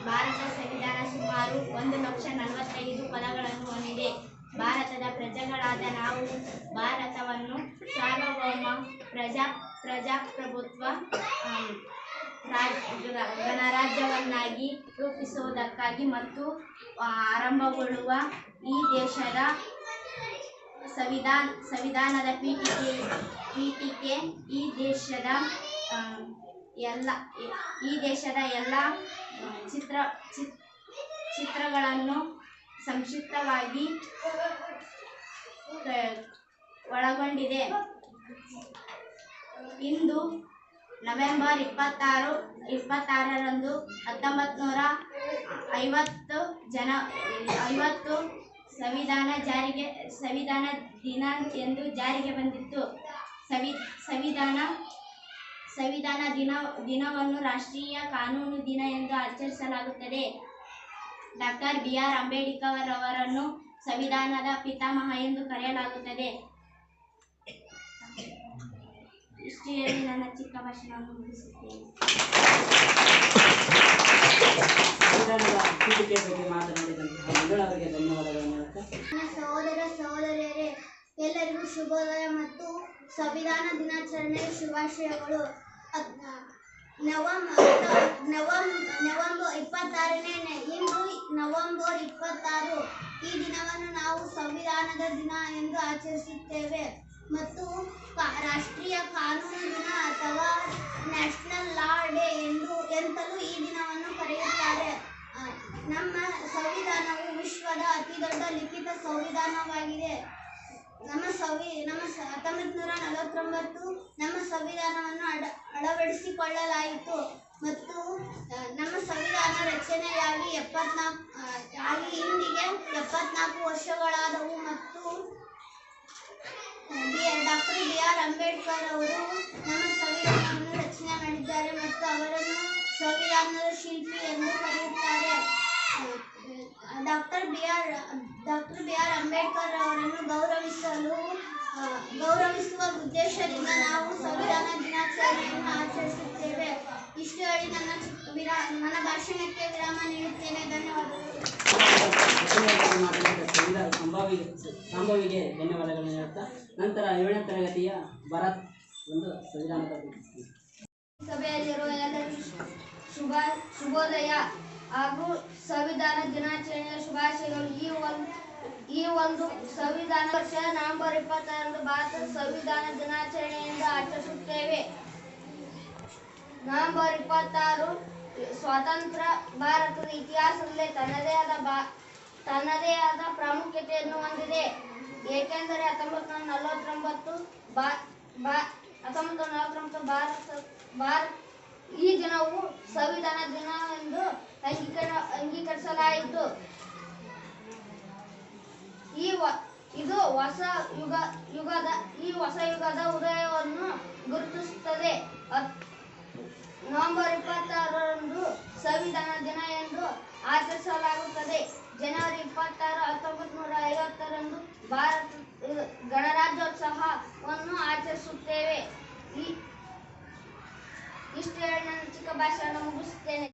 ಭಾರತ ಸಂವಿಧಾನ ಸುಮಾರು 1,45,000 ಪದಗಳನ್ನು ಹೊಂದಿದೆ. ಭಾರತದ ಪ್ರಜೆಗಳಾದ ನಾವು ಭಾರತವನ್ನು ಸಾರ್ವಭೌಮ ಪ್ರಜಾಪ್ರಭುತ್ವ ಗಣರಾಜ್ಯವನ್ನಾಗಿ ರೂಪಿಸುವುದಕ್ಕಾಗಿ ಮತ್ತು ಆರಂಭಗೊಳ್ಳುವ ಈ ದೇಶದ ಸಂವಿಧಾನದ ಪೀಠಿಕೆ ಈ ದೇಶದ ಎಲ್ಲ ಚಿತ್ರಗಳನ್ನು ಸಂಕ್ಷಿಪ್ತವಾಗಿ ಒಳಗೊಂಡಿದೆ. ಇಂದು ನವೆಂಬರ್ 26ರಂದು 1950 ಸಂವಿಧಾನ ದಿನ ಎಂದು ಜಾರಿಗೆ ಬಂದಿತ್ತು. ಸಂವಿಧಾನ ದಿನವನ್ನು ರಾಷ್ಟ್ರೀಯ ಕಾನೂನು ದಿನ ಎಂದು ಆಚರಿಸಲಾಗುತ್ತದೆ. Doctor B R. ಅಂಬೇಡ್ಕರ್ ಅವರನ್ನು ಸಂವಿಧಾನದ ಪಿತಾಮಹ ಎಂದು ಕರೆಯಲಾಗುತ್ತದೆ. ಇಷ್ಟು ಹೇಳಿ ನನ್ನ ಚಿಕ್ಕ ಭಾಷಣವನ್ನು ಮುಗಿಸುತ್ತೇನೆ. ಸಹೋದರ ಸಹೋದರಿಯರೇ, ಎಲ್ಲರಿಗೂ ಶುಭೋದಯ ಮತ್ತು ಸಂವಿಧಾನ ದಿನಾಚರಣೆಯ ಶುಭಾಶಯಗಳು. ನವೆಂಬರ್ 26ನೇ ಇಂದು ನವೆಂಬರ್ 26 ಈ ದಿನವನ್ನು ನಾವು ಸಂವಿಧಾನದ ದಿನ ಎಂದು ಆಚರಿಸುತ್ತೇವೆ ಮತ್ತು ರಾಷ್ಟ್ರೀಯ ಕಾನೂನು ದಿನ ಅಥವಾ ನ್ಯಾಷನಲ್ ಲಾ ಡೇ ಎಂತಲೂ ಈ ದಿನವನ್ನು ಕರೆಯುತ್ತಾರೆ. ನಮ್ಮ ಸಂವಿಧಾನವು ವಿಶ್ವದ ಅತಿದೊಡ್ಡ ಲಿಖಿತ ಸಂವಿಧಾನವಾಗಿದೆ. ನಮ್ಮ 1949 ನಮ್ಮ ಸಂವಿಧಾನವನ್ನು ಅಳವಡಿಸಿಕೊಳ್ಳಲಾಯಿತು ಮತ್ತು ನಮ್ಮ ಸಂವಿಧಾನ ರಚನೆಯಾಗಿ ಇಂದಿಗೆ 74 ವರ್ಷಗಳಾದವು ಮತ್ತು ಡಾಕ್ಟರ್ ಬಿ.ಆರ್. ಅಂಬೇಡ್ಕರ್ ಅವರು ನಮ್ಮ ಸಂವಿಧಾನವನ್ನು ರಚನೆ ಮಾಡಿದ್ದಾರೆ ಮತ್ತು ಅವರನ್ನು ಸಂವಿಧಾನದ ಶಿಲ್ಪಿ ಎಂದು ಕರೆಯುತ್ತಾರೆ. Doctor B R. ಅಂಬೇಡ್ಕರ್ ಅವರನ್ನು ಗೌರವಿಸುವ ಉದ್ದೇಶದಿಂದ ನಾವು ಸಂವಿಧಾನ ದಿನಾಚರಣೆಯನ್ನು ಆಚರಿಸುತ್ತೇವೆ. ಇಷ್ಟು ಹೇಳಿ ನನ್ನ ಭಾಷಣಕ್ಕೆ ವಿರಾಮ ನೀಡುತ್ತೇನೆ. ಧನ್ಯವಾದಗಳು. ಸಂಭವಿಗೆ ಧನ್ಯವಾದಗಳನ್ನು ಹೇಳುತ್ತಾ ನಂತರ 7ನೇ ತರಗತಿಯ ಭರತ್ ಒಂದು ಸಂವಿಧಾನದ ಸಭೆಯಲ್ಲಿರುವ ಎಲ್ಲರಿಗೂ ಶುಭೋದಯ ಹಾಗೂ ಸಂವಿಧಾನ ದಿನಾಚರಣೆಯ ಶುಭಾಶಯಗಳು. ಈ ಒಂದು ಸಂವಿಧಾನ ವರ್ಷ ನವೆಂಬರ್ 26ರಂದು ಭಾರತದ ಸಂವಿಧಾನ ದಿನಾಚರಣೆಯಿಂದ ಆಚರಿಸುತ್ತೇವೆ. ನವೆಂಬರ್ 26 ಸ್ವತಂತ್ರ ಭಾರತದ ಇತಿಹಾಸದಲ್ಲಿ ತನ್ನದೇ ಆದ ಪ್ರಾಮುಖ್ಯತೆಯನ್ನು ಹೊಂದಿದೆ. ಏಕೆಂದರೆ 1949 ಈ ದಿನವು ಸಂವಿಧಾನ ದಿನ ಎಂದು ಅಂಗೀಕರಿಸಲಾಯಿತು. ಇದು ಹೊಸ ಯುಗದ ಉದಯವನ್ನು ಗುರುತಿಸುತ್ತದೆ. ನವೆಂಬರ್ 26ರಂದು ಸಂವಿಧಾನ ದಿನ ಎಂದು ಆಚರಿಸಲಾಗುತ್ತದೆ. ಜನವರಿ 26, 1950ರಂದು ಭಾರತ ಗಣರಾಜ್ಯೋತ್ಸವವನ್ನು ಆಚರಿಸುತ್ತೇವೆ. ಇಷ್ಟು ಹೇಳಿ ನನ್ನ ಚಿಕ್ಕ ಭಾಷೆಯನ್ನು ಮುಗಿಸುತ್ತೇನೆ.